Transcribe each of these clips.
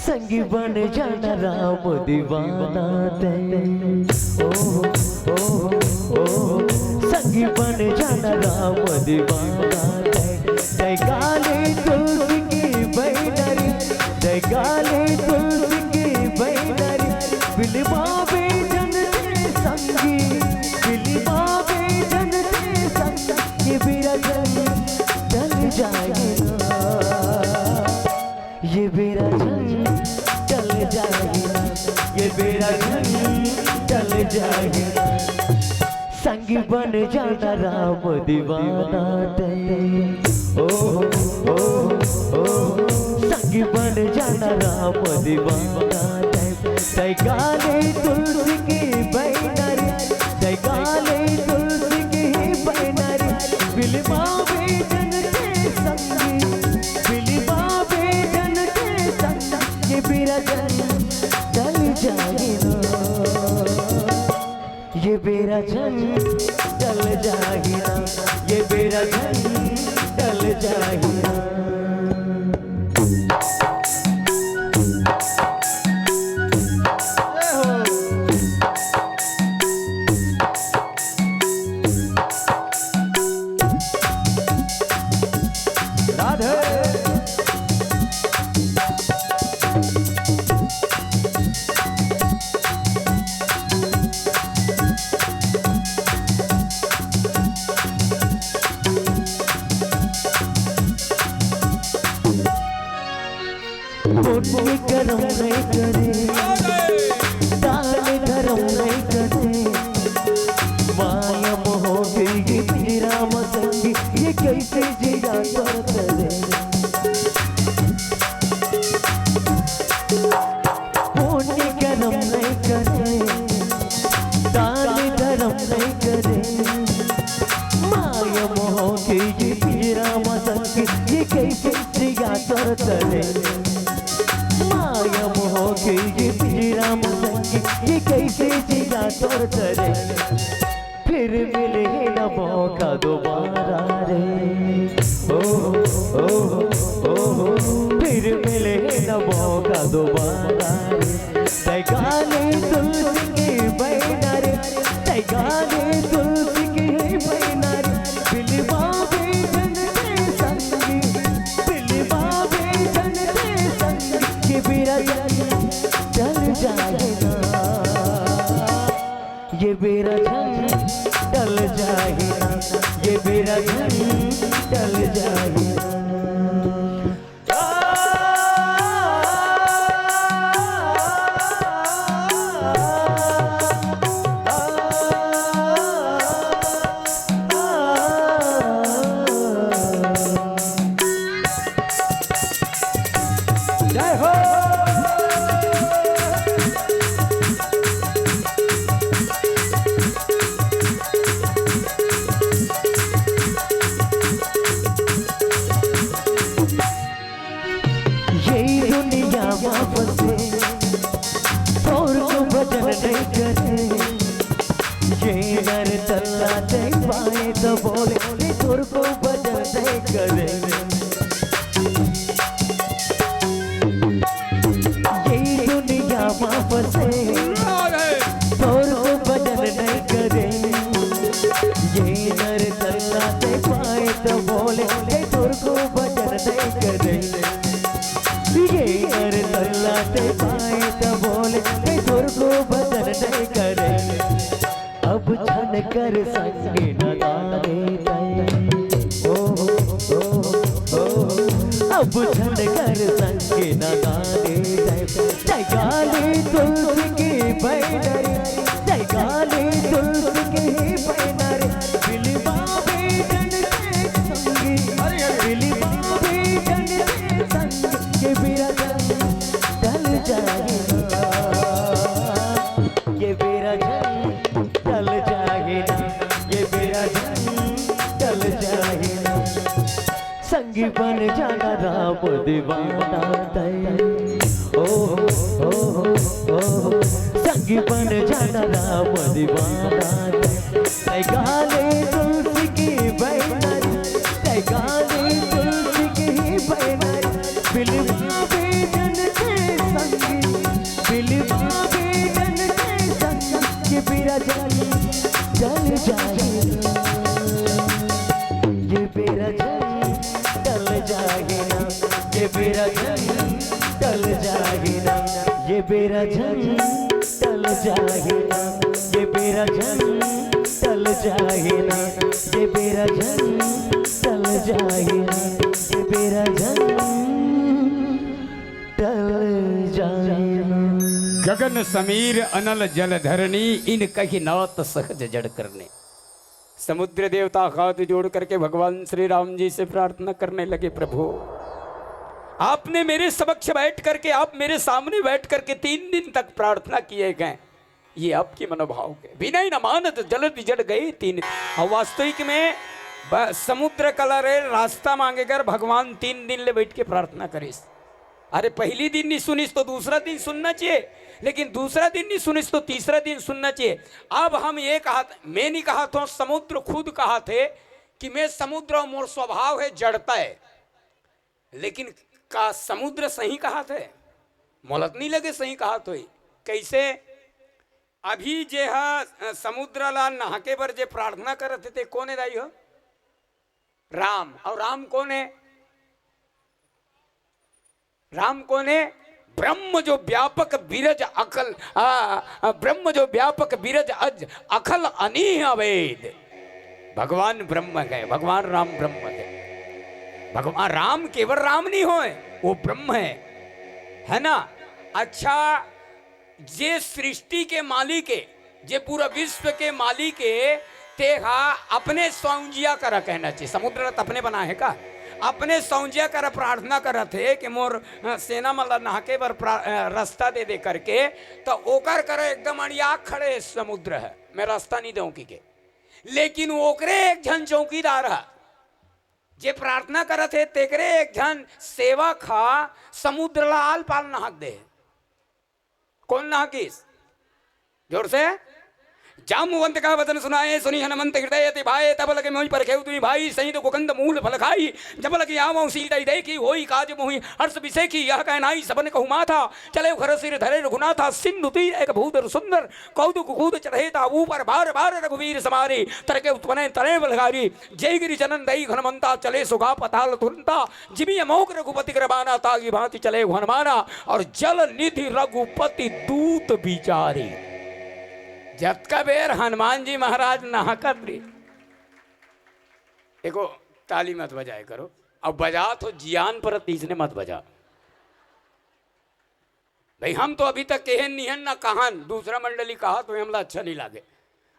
संगी बन जाना राम दीवाना तेरे, ओ संगी बन जाना राम दीवाना तेरे। गाले तुलसी की बैनरी, गाले तुलसी की बैनरी, बिलवा बेजन ते संगी, बिलवा बेजन ते संगी। ये बिरजन चल जाएगा, ये बिरजन चल जाएगा, ये बिरजन चल जाएगा। संगी बन जाना राम दीवाना तेरे, ओ संगी बन जाना राम दीवाना तेरे। गाले तुलसी की बैनरी, गाले तुलसी की बैनरी, बिलवा बेजन ते संगी, बिलवा बेजन ते संगी। ये बिरजन चल जाएगा, ये बिरजन चल जाएगा, ये बिरजन चल जाएगा। पुण्य कर्म नहीं करे, दान धर्म नहीं करे, माया मोह की तेरा मसंगी, ये कैसे जिया करे। पुण्य कर्म नहीं करे, दान धर्म नहीं करे, माया मोह की तेरा मसंगी, ये कैसे जिया करे। माया मोह के ये पिंजरा संगी, ये कैसे जिया तोर करे। फिर मिले न मौका दोबारा रे, ओ फिर मिले न मौका दोबारा रे। गाले तुलसी की बैनरी, गाले तुलसी की बैनरी, बिलवा बेजन ते संगी, बिलवा बेजन ते संगी। ये बिरजन चल जाएगा, ये बिरजन चल जाएगा, ये बिरजन चल जाएगा। जय हो। यही दुनिया वापस और को भजन नहीं करे, ये नर तल्ला नहीं पाए तो बोले तुर को भजन नहीं करे। यही दुनिया वापस और को भजन नहीं करे, ये नर तल्ला नहीं पाए तो बोले तुर को भजन नहीं करे। ये नर तल्लाते पाए तो बोले तुर को भजन नहीं करे। अब छन कर संगे न गाने तय ओ अब छन कर संगे न गाने तय जय गाली तुलसी की बैनर जय गाली तुलसी की बैनर बिलवा बेजन के संगी बिलवा बेजन के संग ये बिरजन ढल जाएगा ये बिरजन ढल जाएगा ये बिरजन ढल जाएगा संगी बन जाना राम दीवाना तय ओ संगी बन जाना राम दीवाना तय गाले तुलसी की बैनर तय गाले तुलसी की बैनर बिलवा बेजन के संगी बिलवा बेजन के संग ये बिरजन चल जाएगा ये बिरजन चल जाएगा ये बिरजन चल जाएगा ये बिरजन चल जाएगा ये बिरजन चल जाएगा ये बिरजन चल जाएगा ये बिरजन चल जाएगा। गगन समीर अनल जल धरनी इन कही नात सहज जड़ करने। समुद्र देवता हाथ जोड़ करके भगवान श्री राम जी से प्रार्थना करने लगे, प्रभु आपने मेरे समक्ष बैठ करके आप मेरे सामने बैठ करके 3 दिन तक प्रार्थना किए गए, ये आपके मनोभाव के बिना ही न मानत जल जड़ गए 3। और वास्तविक में समुद्र कलरे रास्ता मांगेकर भगवान 3 दिन ले बैठ के प्रार्थना करिस। अरे पहली दिन नहीं सुनिस तो दूसरा दिन सुनना चाहिए, लेकिन दूसरा दिन नहीं सुनिस तो तीसरा दिन सुनना चाहिए। अब हम ये कहा, मैं नहीं कहा था, समुद्र खुद कहा थे कि मैं समुद्र और मोर स्वभाव है जड़ता है, लेकिन का समुद्र सही कहा थे, मोलत नहीं लगे सही कहा तो कैसे। अभी जे हा समुद्र ला नहाके बर जे प्रार्थना करते थे कौन है दाई हो? राम। और राम कौन है? राम कौन है? ब्रह्म जो व्यापक बीरज अकल ब्रह्म जो व्यापक बीरज अज अखल अनीह अवेद। भगवान ब्रह्म है, भगवान राम ब्रह्म है। भगवान राम केवल राम नहीं होए, वो ब्रह्म है ना। अच्छा, जे सृष्टि के मालिक है, जे पूरा विश्व के मालिक है, ते अपने सौंजिया करा कहना चाहिए। समुद्र अपने बना है का? अपने सौंजिया कर प्रार्थना कर थे कि मोर सेना मतलब नहाके बर रास्ता दे करके, तो ओकर कर एकदम अड़िया खड़े समुद्र है, मैं रास्ता नहीं दूं के। लेकिन ओकरे एक जन चौकीदार है जे प्रार्थना करत है, तेकरे एक जन सेवक खा समुद्र ला आल पाल नहाक दे। कौन नहाकिस? जोर से जामुवंत का वचन सुनाए, सुनी हनुमंत हृदय ते भाए, तब लगे मोहि परखेउ तुहि भाई, सही तो कुकंद मूल फल खाई, जब लगे आवं सीता देखी, होई काज मोहि हर्ष विषेखी, यह कह नाई सबन कहु माथा, चले घर सिर धरे रघुनाथा, सिंधु तीर एक भूधर सुंदर, कौतुक कूद चढ़े ता ऊपर बार बार रघुवीर समारे, तरके उत्पन्न तरे बलगारी, जय गिरि चनन दई हनुमंता, चले सुगा पताल तुरंता, जिमी अमोक रघुपति कृपाना, तागी भांति चले हनुमाना, और जल निधि रघुपति दूत बिचारी। जतका बेर हनुमान जी महाराज नहा कर ली, देखो ताली मत बजाए करो, अब बजा तो जियान पर तीसने मत बजा भाई। हम तो अभी तक कहन नहीं है ना कहान, दूसरा मंडली कहा तो हमला अच्छा नहीं लागे,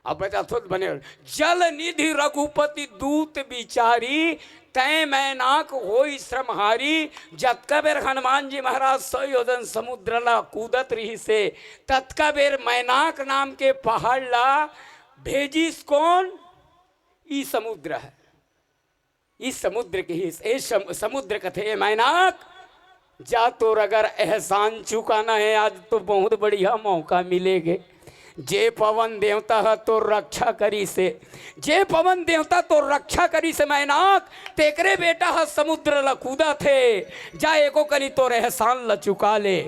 अब बचा तो बने। जल निधि रघुपति दूत बिचारी, तय मैनाक होई श्रमहारी, जतका बेर हनुमान जी महाराज 100 योजन समुद्र ला कूदत रही से, तत्का बेर मैनाक नाम के पहाड़ ला भेजिस कौन? ई समुद्र है। इस समुद्र के ही समुद्र कथे मैनाक, जा तो अगर एहसान चुकाना है आज तो बहुत बढ़िया मौका मिलेगे। जे पवन देवता है तो रक्षा करी से, जे पवन देवता तो रक्षा करी से मैनाक, तेकरे बेटा है समुद्र ल कूदा थे, जा एको करी तो एहसान ल चुका ले।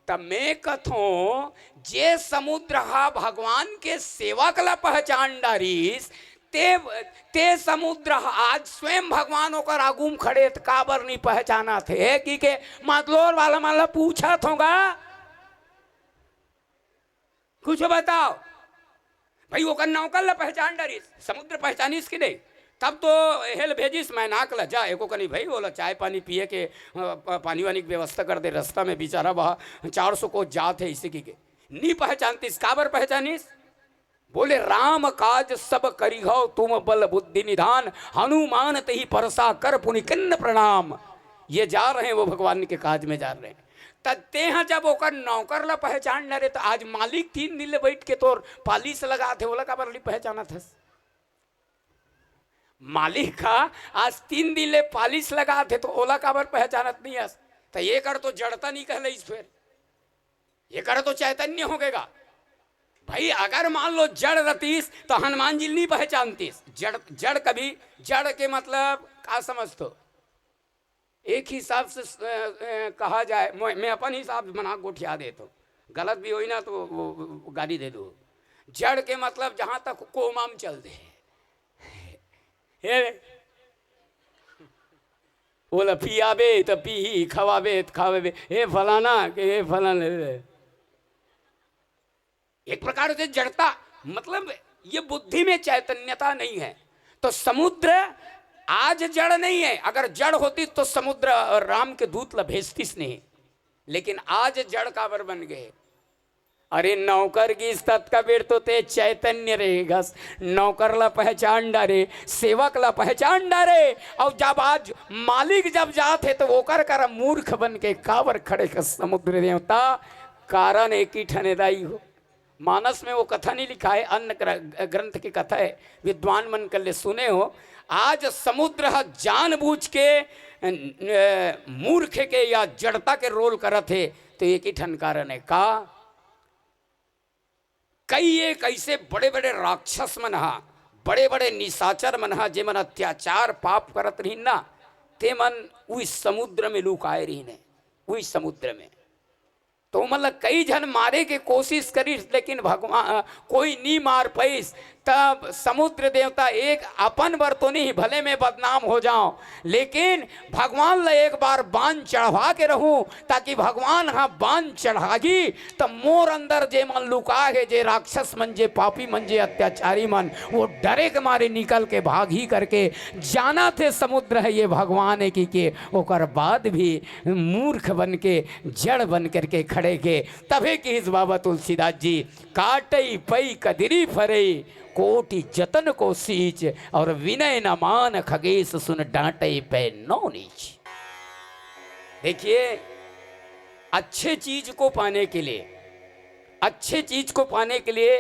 तब मैं कथो जे समुद्र हा भगवान के सेवक ला पहचान डारीस, ते समुद्र आज स्वयं भगवान होकर आगूम खड़े काबर नहीं पहचाना थे कि के मतलोर वाला माला पूछा होगा, कुछ बताओ। भाई वो कर नौकर ला पहचान डरी समुद्र पहचानीस कि नहीं। तब तो हेल भेजिस मैं नाक ला जा एको कनी भाई बोला चाय पानी पिए के पानी वानी की व्यवस्था कर दे। रास्ता में बेचारा वहाँ 400 को जात है इसी की नहीं पहचानतीस काबर पहचानीस। बोले राम काज सब करिहो तुम बल बुद्धि निधान हनुमान तही परसा कर पुनि किन्न प्रणाम। ये जा रहे हैं वो भगवान के काज में जा रहे हैं। तते हैं जब ओकर नौकर ला पहचान न रहे तो आज मालिक 3 दिन ले बैठ के तोर पालिस लगा थे बोला का बरली पहचाना था। मालिक का आज 3 दिन ले पालिस लगा थे तो ओला काबर पहचानत नहीं है। तो ये कर तो जड़ता नहीं कहले इस फिर ये कर तो चैतन्य हो गएगा। भाई अगर मान लो जड़ रतीस तो हनुमान जी नहीं पहचानतीस। जड़ कभी जड़ के मतलब का समझतो एक हिसाब से कहा जाए मैं अपन हिसाब से बना गोठिया दे तो गलत भी हो ना तो वो गाली दे दो। जड़ के मतलब जहां तक कोमाम चल दे बोला पियाबे तो पी खवाबे तो खावे हे फलाना के हे फलाना। एक प्रकार से जड़ता मतलब ये बुद्धि में चैतन्यता नहीं है। तो समुद्र आज जड़ नहीं है। अगर जड़ होती तो समुद्र राम के दूत ला भेजतीस नहीं। लेकिन आज जड़ काबर बन गए। अरे नौकर की तत् का बेर तो ते चैतन्य रहेगा। नौकर ला पहचान डारे सेवक ला पहचान डारे और जब आज मालिक जब जाते तो वो कर मूर्ख बन के काबर खड़े कर समुद्र देवता कारण एक ही ठनेदाई हो। मानस में वो कथा नहीं लिखा है अन्य ग्रंथ की कथा है विद्वान मन कर ले सुने हो। आज समुद्र जानबूझ के मूर्ख के या जड़ता के रोल करत है तो एक ही ठन कारण है का कई एक ऐसे बड़े बड़े राक्षस मन हा बड़े बड़े निशाचर मन हा जे मन अत्याचार पाप करत रही ना ते मन उस समुद्र में लुकाए रही ने उस समुद्र में। तो मतलब कई जन मारे के कोशिश करीस लेकिन भगवान कोई नहीं मार पाइस। तब समुद्र देवता एक अपन बर तो नहीं भले में बदनाम हो जाओ लेकिन भगवान ला एक बार बांध चढ़वा के रहूं ताकि भगवान हाँ बांध चढ़ागी तब मोर अंदर जे मन लुका है जे राक्षस मन जे पापी मन जे अत्याचारी मन वो डरे के मारे निकल के भाग ही करके जाना थे समुद्र है ये भगवान है कि के ओकर बाद भी मूर्ख बन के जड़ बन करके खड़े के तभे की इस बाबा तुलसीदास जी काटई पई कदरी फरई कोटि जतन को सींच और विनय न मान खगेश सुन डांटे पे नो नीच। देखिए अच्छे चीज को पाने के लिए अच्छे चीज को पाने के लिए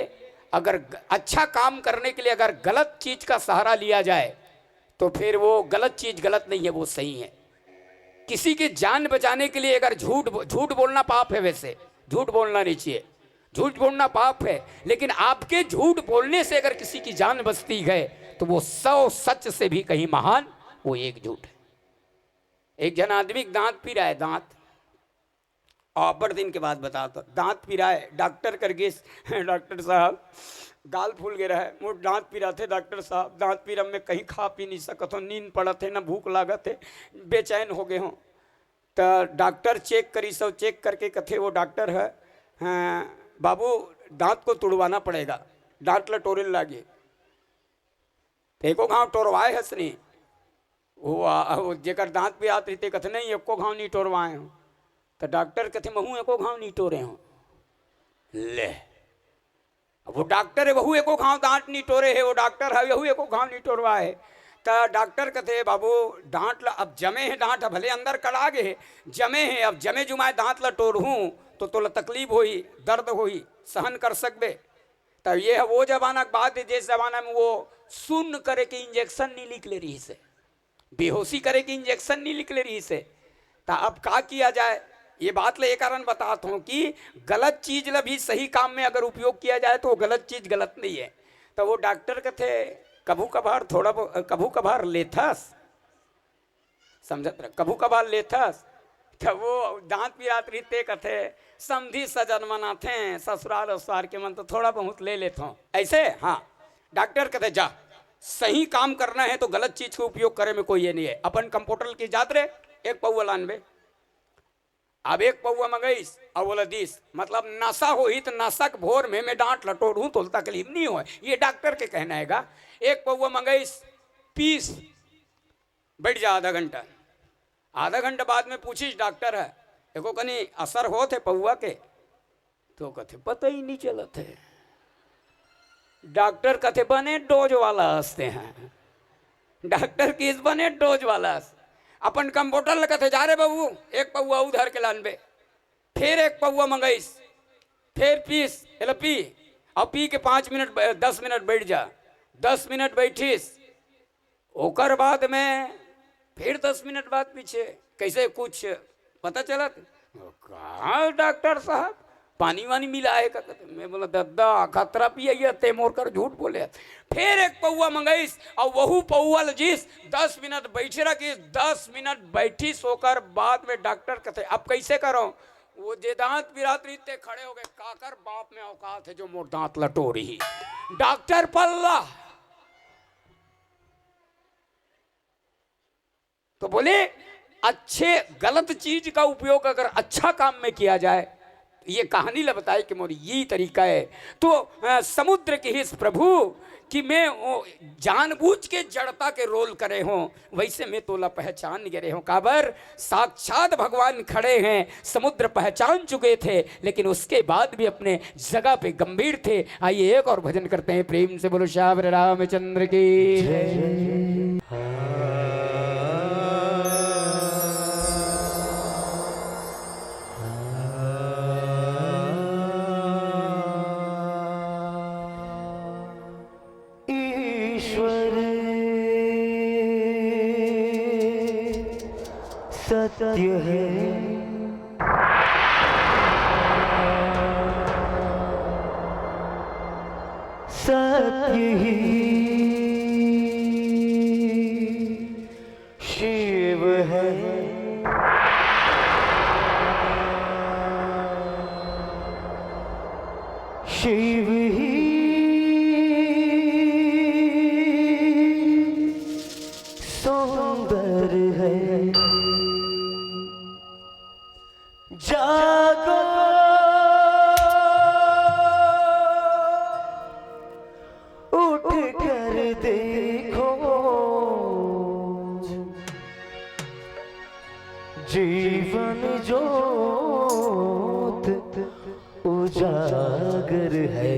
अगर अच्छा काम करने के लिए अगर गलत चीज का सहारा लिया जाए तो फिर वो गलत चीज गलत नहीं है वो सही है। किसी की जान बचाने के लिए अगर झूठ बोलना पाप है वैसे झूठ बोलना नहीं चाहिए झूठ बोलना पाप है लेकिन आपके झूठ बोलने से अगर किसी की जान बचती है तो वो 100 सच से भी कहीं महान वो एक झूठ है। एक जन आदमी दांत पी रहा है दांत और बड़े दिन के बाद बताता दांत पी रहा है डॉक्टर करके डॉक्टर साहब गाल फूल गया है मुझ दांत पी रहा थे डॉक्टर साहब दांत पी रहा मैं कहीं खा पी नहीं सकत हूँ नींद पड़त है ना भूख लागत है बेचैन हो गए हों। तो डॉक्टर चेक करी सब चेक करके कथे वो डॉक्टर है हाँ, बाबू दांत को तुड़वाना पड़ेगा दांत लटोरे लागे एको घाव टोरवाए हस नहीं वो जेकर दांत पे आते थे कथे नहीं एको घाव नहीं टोरवाए हो। तो डॉक्टर कथे महू एको घाव नहीं टोरे हो ले वो डॉक्टर है वहू एको घाव दांत नहीं टोरे है वो डॉक्टर है वहू एको घाव नहीं टोरवाए। तो डॉक्टर कहते बाबू दांत अब जमे है दांत भले अंदर कड़ा गे जमे है अब जमे जुमाए दांत ला टोरहूँ तो तोला तकलीफ होई दर्द होई सहन कर सकबे। तो ये है वो जमाना की बात है जिस जमाना में वो सुन्न करे के इंजेक्शन नहीं लिख ले रही से बेहोशी करे के इंजेक्शन नहीं लिख ले रही से। तो अब का किया जाए ये बात ले एक कारण बताता हूँ कि गलत चीज ला भी सही काम में अगर उपयोग किया जाए तो वो गलत चीज गलत नहीं है। तो वो डॉक्टर कहते कभू कभार लेथस समझत रह कभू कभार लेथस। तो वो दांत पिरात रीते कथे समझी सजन मनाथे ससुराल उसवार के मन तो थोड़ा बहुत ले लेता हूँ ऐसे। हाँ डॉक्टर कहते जा सही काम करना है तो गलत चीज का उपयोग करे में कोई ये नहीं है। अपन कंप्यूटर की जात रे एक पौवा लानबे अब एक पौवा मंगईस और बोला दिस, मतलब नशा हो ही तो नशा के भोर में मैं डांट लटोड़ूं तो तकलीफ नहीं हो, ये डॉक्टर के कहना हैगा। एक पौवा मंगईस पीस, बैठ जा आधा घंटा। आधा घंटा बाद में पूछिस डॉक्टर है एको कनी असर हो थे पौवा के, तो कथे पता ही नहीं चलत है। डॉक्टर कथे बने डोज वाला हंसते हैं, डॉक्टर किस बने डोज वाला। अपन कंप्यूटर कथे जा रे बाबू एक पौआ उधर के लानबे, फिर एक पौआ मंगईस, फिर पीस एला पी, अब पी के 5 मिनट 10 मिनट बैठ जा, 10 मिनट बैठीस, ओकर बाद में फिर 10 मिनट बाद पीछे कैसे कुछ पता चला। कहाँ डॉक्टर साहब पानी वानी मिला है का? मैं बोला दादा खतरा पिया ते मोर कर झूठ बोले। फिर एक पौआ मंगाईस और वहू पौआ लजीस 10 मिनट बैठे रखी, 10 मिनट बैठी सोकर बाद में डॉक्टर कहते अब कैसे करो, वो जे दांत बिरात रीते खड़े हो गए, काकर बाप में औकात है जो मोर दांत लटोरी ही। डॉक्टर पल्ला तो बोले अच्छे गलत चीज का उपयोग अगर अच्छा काम में किया जाए, ये कहानी ला बताए कि मोर यही तरीका है। तो समुद्र के हिस प्रभु कि मैं जानबूझ के जड़ता के रोल करे हों, वैसे मैं तोला पहचान गए हूँ। काबर साक्षात भगवान खड़े हैं, समुद्र पहचान चुके थे लेकिन उसके बाद भी अपने जगह पे गंभीर थे। आइए एक और भजन करते हैं, प्रेम से बोलो श्याम रामचंद्र की। सत्य है सत्य ही शिव है, शिव ही सुंदर है। जागो उठ कर देखो, जीवन ज्योत उजागर है।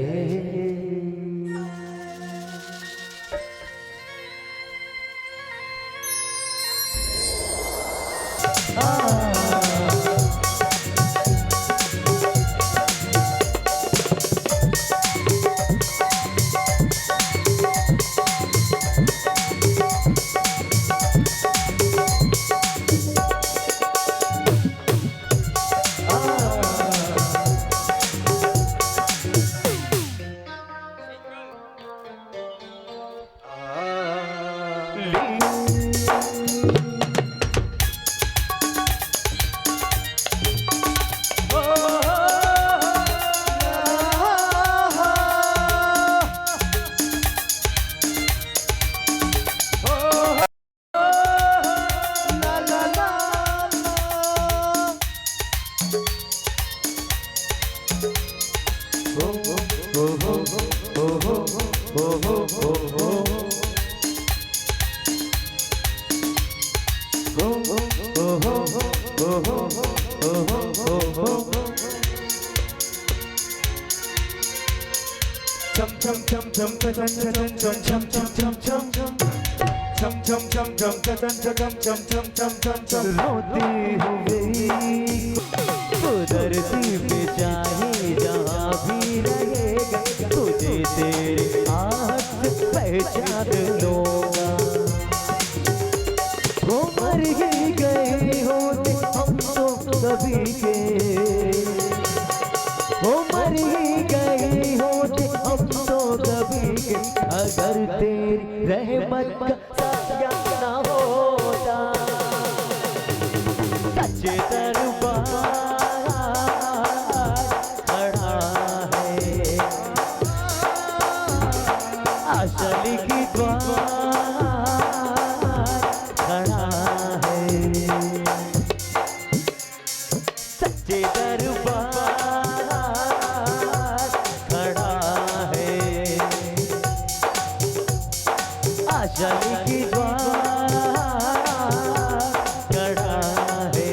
रोती हुई कुदरती पे चाहे जहाँ भी रहेगा, तुझे तेरे हाथ पहचान लूंगा। वो मर ही गए होते हम तो कभी के, वो मर ही गए होते हम तो कभी के, अगर तेरी रहमत का साया ना होता। सच्चे दरबार खड़ा है, असली की द्वार खड़ा है। आंचल की द्वार खड़ा है,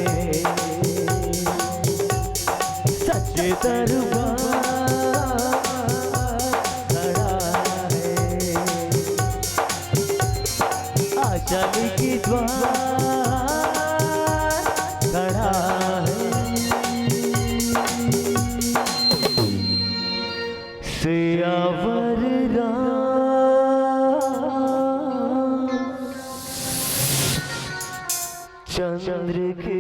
सच्चे दरबार खड़ा है, आंचल की द्वार खड़ा है। सियावर चंद्र के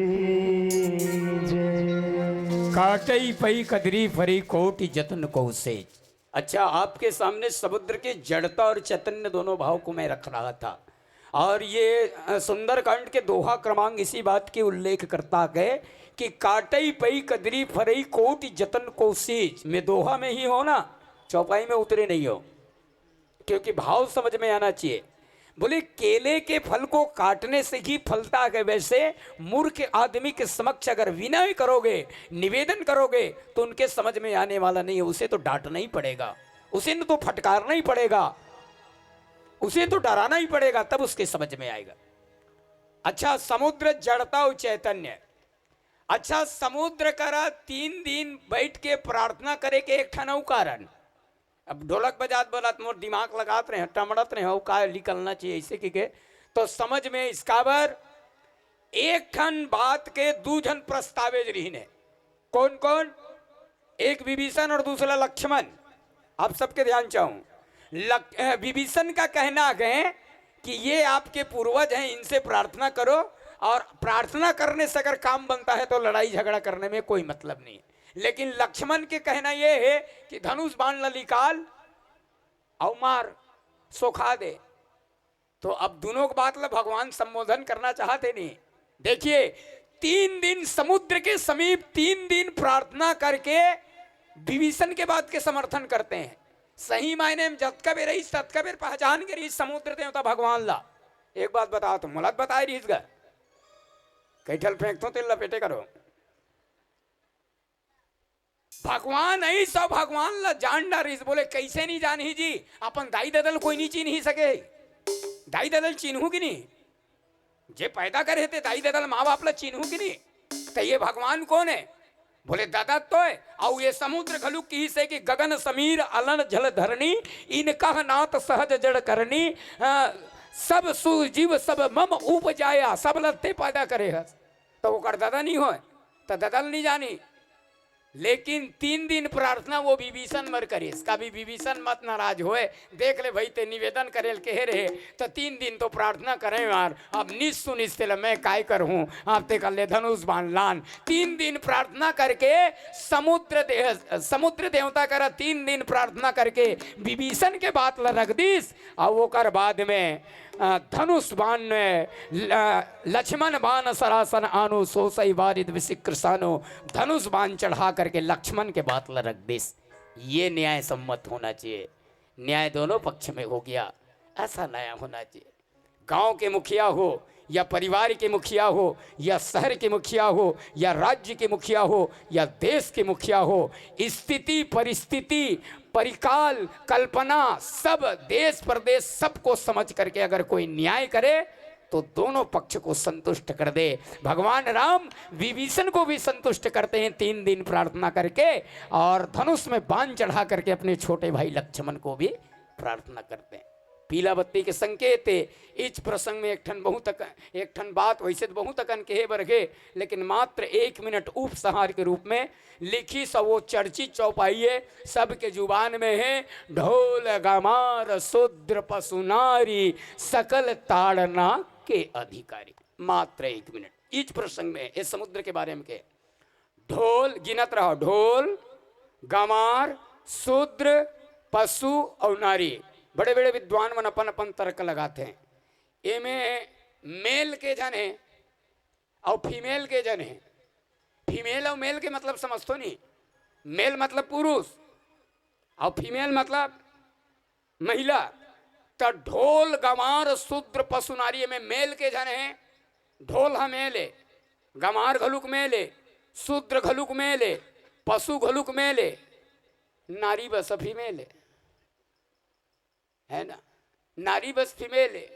जय। काटई पई कदरी फरी कोटि जतन को से। अच्छा, आपके सामने समुद्र की जड़ता और चैतन्य दोनों भाव को मैं रख रहा था, और ये सुंदरकांड के दोहा क्रमांक इसी बात की उल्लेख करता है कि काटई पई कदरी फरई कोटि जतन को सेज में दोहा में ही हो ना, चौपाई में उतरे नहीं हो, क्योंकि भाव समझ में आना चाहिए। बोले केले के फल को काटने से ही फलता है, वैसे मूर्ख आदमी के समक्ष अगर विनय करोगे, निवेदन करोगे, तो उनके समझ में आने वाला नहीं है। उसे तो डांटना ही पड़ेगा, उसे तो फटकारना ही पड़ेगा, उसे तो डराना ही पड़ेगा, तब उसके समझ में आएगा। अच्छा, समुद्र जड़ता और चैतन्य। अच्छा, समुद्र करा 3 दिन बैठ के प्रार्थना करे के एक ठन कारण। अब ढोलक बजात बोलात मोर दिमाग लगात रहे, टमड़त रहे हो का निकलना चाहिए ऐसे की के, तो समझ में इसका बर एक ठन बात के 2 जन प्रस्तावेज रही ने। कौन कौन? एक विभीषण और दूसरा लक्ष्मण। आप सबके ध्यान चाहूं, विभीषण का कहना है कि ये आपके पूर्वज हैं, इनसे प्रार्थना करो, और प्रार्थना करने से अगर काम बनता है तो लड़ाई झगड़ा करने में कोई मतलब नहीं। लेकिन लक्ष्मण के कहना यह है कि धनुष बाण निकाल और मार, सोखा दे। तो अब दोनों की बात ला भगवान संबोधन करना चाहते नहीं। देखिए, 3 दिन समुद्र के समीप 3 दिन प्रार्थना करके विभीषण के बात के समर्थन करते हैं। सही मायने में जत कबे रही सत कबे पहचान के रही समुद्र देवता भगवान ला। एक बात बताओ, तो मुलात बताए रही इसका कैठल फेंक तो तेल लपेटे करो। भगवान ऐसा भगवान ला जान डारिस। बोले कैसे नहीं जान ही जी, अपन दाई ददल कोई नहीं चिन्ह ही सके। दाई ददल चिन्हू की नहीं, जे पैदा करे थे दाई ददल माँ बाप ला चिन्हू की नहीं, तो ये भगवान कौन है? बोले दादा तो है। और ये समुद्र खलु की से कि गगन समीर अलन जल धरनी, इनका नाथ सहज जड़ करनी, सब सुजीव सब मम उपजाया, सब लत्ते पैदा करे है। तो वो कर दादा नहीं हो, तो ददल नहीं जानी। लेकिन 3 दिन प्रार्थना वो विभीषण मर करे, इसका भी विभीषण मत नाराज होए। देख ले भाई, ते निवेदन करे कहे रहे, तो 3 दिन तो प्रार्थना करें यार। अब निश्चुनिश्चित मैं काय करूँ, आप ते कर ले धनुष बाण लान। 3 दिन प्रार्थना करके समुद्र देवता करा 3 दिन प्रार्थना करके विभीषण के बात ला रख दीस। और वो कर बाद में धनुष बाण में लक्ष्मण बाण सरासन आनु सोसई वारिद विशिक्रसानो, धनुष बाण चढ़ा करके लक्ष्मण के बात ला रख दिस। ये न्याय सम्मत होना चाहिए, न्याय दोनों पक्ष में हो गया, ऐसा न्याय होना चाहिए। गांव के मुखिया हो या परिवार के मुखिया हो या शहर के मुखिया हो या राज्य के मुखिया हो या देश के मुखिया हो, स्थिति परिस्थिति परिकाल कल्पना सब देश प्रदेश सबको समझ करके अगर कोई न्याय करे तो दोनों पक्ष को संतुष्ट कर दे। भगवान राम विभीषण को भी संतुष्ट करते हैं 3 दिन प्रार्थना करके, और धनुष में बाण चढ़ा करके अपने छोटे भाई लक्ष्मण को भी प्रार्थना करते हैं। पीला बत्ती के संकेत इस प्रसंग में एक ठन बात वैसे तो बहुत अकन कहे बरगे, लेकिन मात्र 1 मिनट उपसंहार के रूप में लिखी सब वो चर्चित चौपाई सबके जुबान में है। ढोल गमार शूद्र पशु नारी सकल ताड़ना के अधिकारी। मात्र 1 मिनट इस प्रसंग में इस समुद्र के बारे में के ढोल गिनत रहो, ढोल गमार शूद्र पशु और नारी। बड़े बड़े विद्वान मन अपन अपन तर्क लगाते हैं। ये में मेल के जन है और फीमेल के जन है। फीमेल और मेल के मतलब समझतो नहीं, मेल मतलब पुरुष और फीमेल मतलब महिला। तो ढोल गमार शूद्र पशु नारी में मेल के जन है। ढोल हा मेल है, गमार घलुक मेल है, शूद्र घलुक मेल है, पशु घलुक मेल है, नारी बस फीमेल है ना। नारी बस फीमेल है,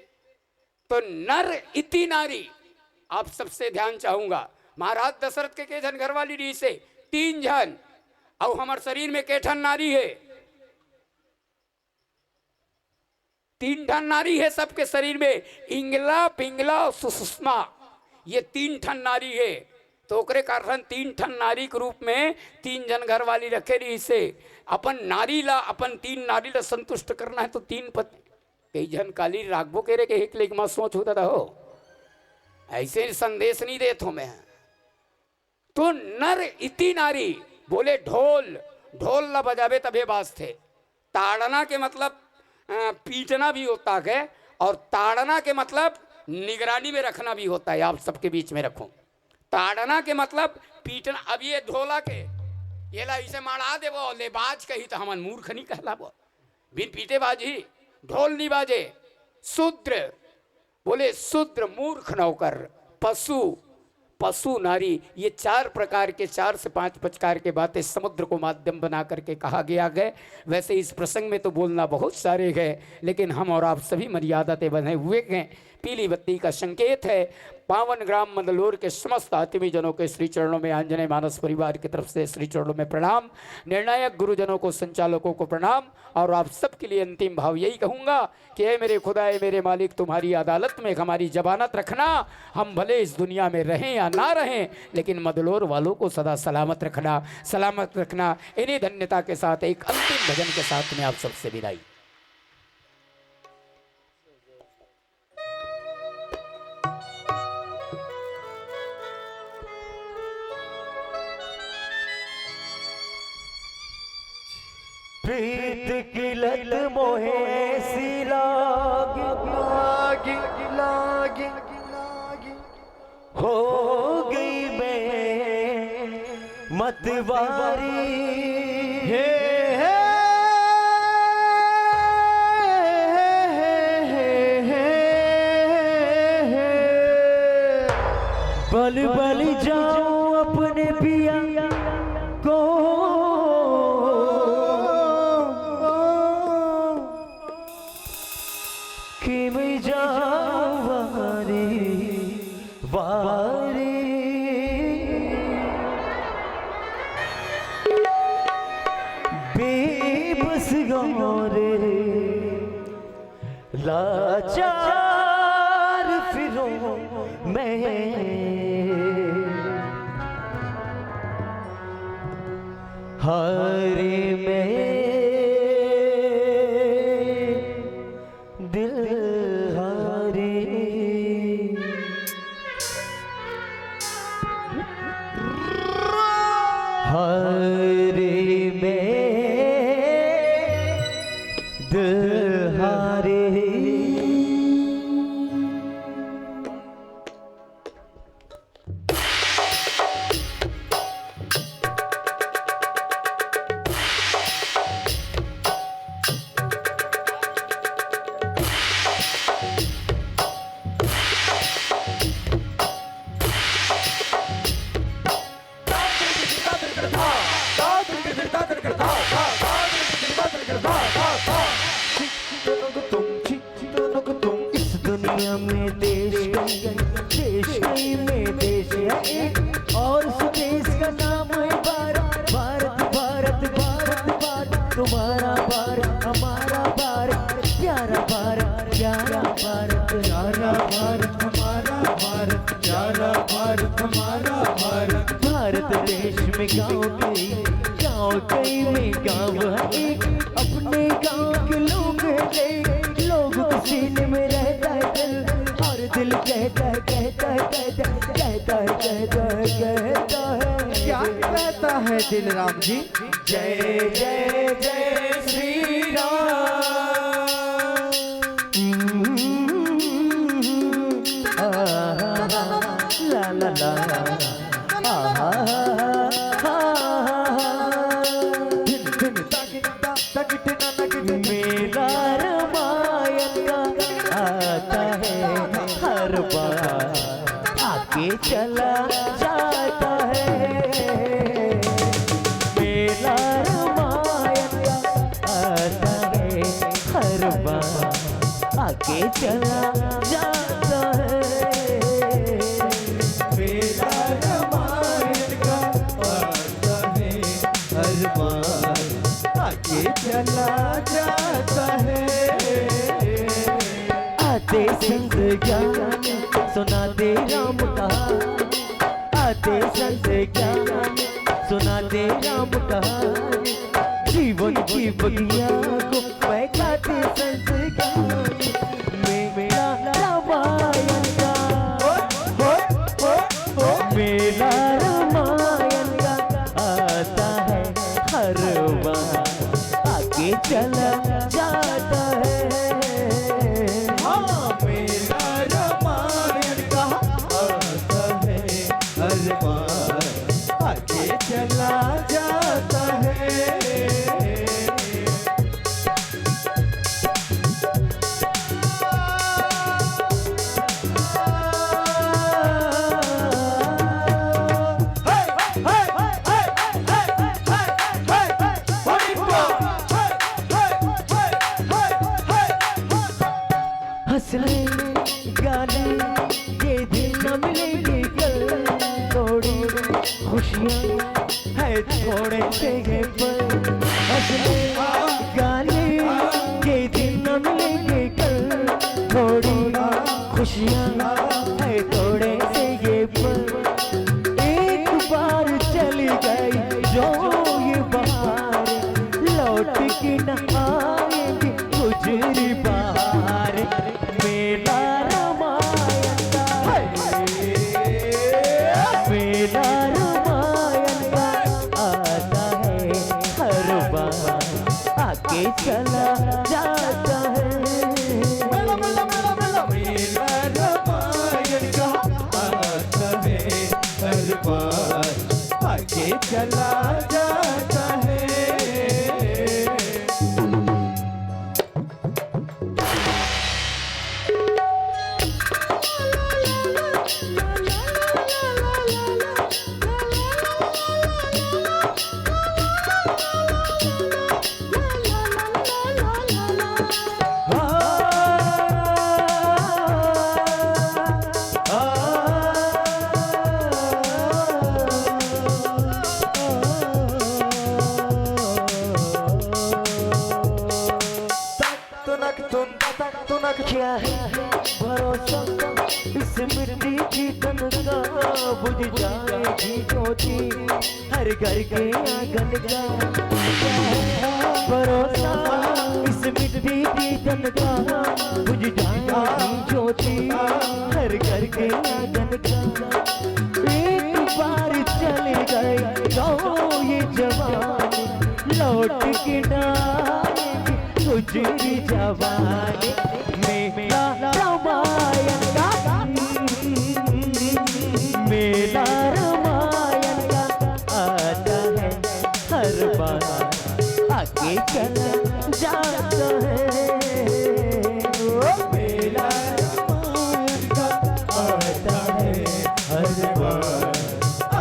तो नर इति नारी। आप सबसे ध्यान चाहूंगा, महाराज दशरथ के जन घर वाली री से 3 जन, और हमारे शरीर में केठन नारी है, 3 ठन नारी है सबके शरीर में, इंगला पिंगला और सुषमा, ये 3 ठन नारी है। तो ओकरे कारण 3 ठन नारी के रूप में 3 जन घर वाली रखे रही से अपन नारी ला, अपन 3 नारी ला संतुष्ट करना है तो 3 पत्नी कई जन काली रागबो के रे के एक लेख में सोच होता था हो, ऐसे संदेश नहीं देत हो मैं। तो नर इति नारी बोले ढोल, ढोल ला बजावे तबे बाज थे। ताड़ना के मतलब पीटना भी होता है, और ताड़ना के मतलब निगरानी में रखना भी होता है। आप सबके बीच में रखूं, ताड़ना के मतलब पीटना। अब ये ढोला के ये ला इसे मारा देवो ले बाज कही तो हमन मूर्ख नहीं कहलाबो, बिन पीटे बाजी ढोल नहीं बाजे। शूद्र बोले शूद्र मूर्ख नौकर, पशु पशु नारी, ये 4 प्रकार के 4 से 5 प्रकार के बातें समुद्र को माध्यम बना करके कहा गया है। वैसे इस प्रसंग में तो बोलना बहुत सारे हैं, लेकिन हम और आप सभी मर्यादाते बंधे हुए हैं। पीली बत्ती का संकेत है। पावन ग्राम मंदलोर के समस्त आत्मी जनों के श्री चरणों में, आंजनेय मानस परिवार की तरफ से श्री चरणों में प्रणाम, निर्णायक गुरुजनों को, संचालकों को प्रणाम। और आप सबके लिए अंतिम भाव यही कहूँगा कि हे मेरे खुदा, हे मेरे मालिक, तुम्हारी अदालत में हमारी जमानत रखना। हम भले इस दुनिया में रहें या ना रहें, लेकिन मंदलोर वालों को सदा सलामत रखना, सलामत रखना। इन्हीं धन्यता के साथ एक अंतिम भजन के साथ में आप सबसे विदाई। प्रीत की लत मोहे ऐसी लागी लागी लागी लागी, हो गई मैं मतवारी। हे हे बल बल जाऊं अपने पिया को, कि मैं जाऊं वारी बेबस गौरे लाचार फिरूं मैं, हारे में दिल हारे। हारे में दिल हारे। इस दुनिया में देश कई में देश है एक, और स्वदेश का नाम है भारत। भारत भारत भारत भारत, तुम्हारा भारत हमारा भारत, प्यारा भारत प्यारा भारत, प्यारा भारत हमारा भारत, प्यारा भारत हमारा भारत। भारत देश में गाँव कई में गाँव है एक, अपने गाँव के लोग हैं, लोग के सीने में रहता है दिल, और दिल कहता है कहता है कहता है कहता है कहता है कहता है। क्या कहता है दिल राम जी? जय जय जय श्री राम। ला ला ला मेरा रामायण आता है हर बार, आके चला जाता है। मेरा रामायण आता है हर बार, आके चला जाता है। मेरा रामायण का आता है हर बार आगे चला जाता है। आते संत ज्ञान सुनाते राम का, आते संत ज्ञान सुनाते राम का, जीवन की बगिया को बहकाते संत ज्ञान। मेरा रामायण का, मेरा रामायण का आता है हर बार आगे चला जाता है। हाँ मेरा रामायण का आता है हर बार आगे चला जाता है। हंसने गाने ये दिन न मिलेंगे कल, थोड़ी खुशियाँ है थोड़े से ये पल। हंसने गाने ये दिन न मिलेंगे कल, थोड़ी खुशियाँ है थोड़े से ये पल। एक बार चली गई जो ये बहार, लौट के न आएंगे गुजरी बहार। मेरा रामायण का, मेरा रामायण का आता है हर बार आगे चला जाता है। मेरा रामायण का आता है हर बार आगे चला जाता है। क्या है भरोसा इस मिट्टी की तन का, बुझ जाएगी ज्योति हर घर के आंगन का। क्या है भरोसा इस मिट्टी की तन का, बुझ जाएगी ज्योति हर घर के आंगन का। एक बार चले गए तो ये जवान लौट के ना गुजरी जवानी। मेरा रामायण का, मेरा रामायण का आता है हर बार आगे चला जाता है। मेरा रामायण का आता है हर बार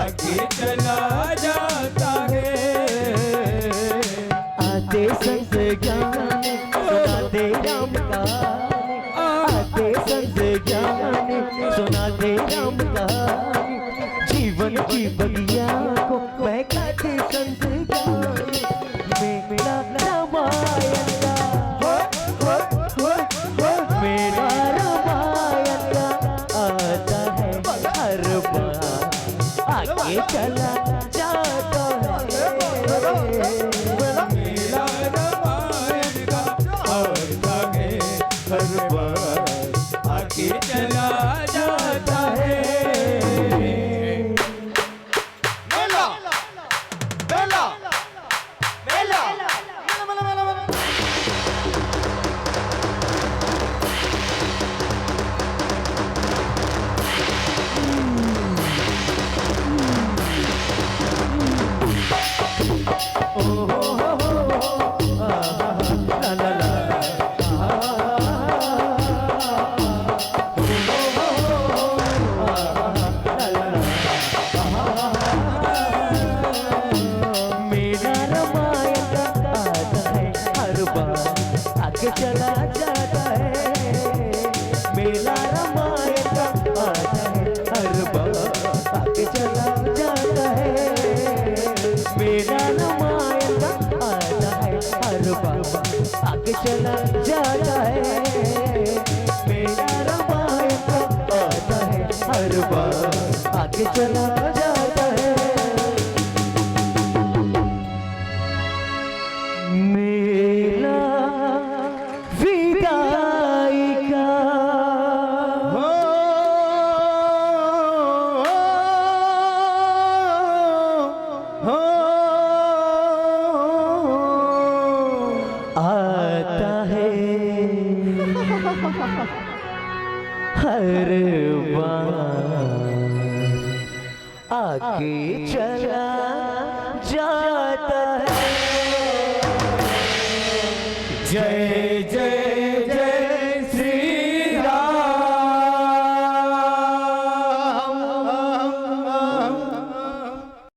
आगे चला जाता है। आते संत ज्ञान सुनाते राम का, आते संत ज्ञान सुनाते राम का, जीवन की बगिया को बहकाते संत ज्ञान। मेरा रामायण का, मेरा रामायण का आता है हर बार आगे चला जाता है। मेरा रामायण का आता है हर बार आगे चला जाता है। मेला मेला मेला आगे चला जाता है। बार आगे चला जाता है। मेरा रामायण तो आता है हर बार आगे चला जाता है। मेला विदाई का आता है हर बार आगे चला जाता है। जय जय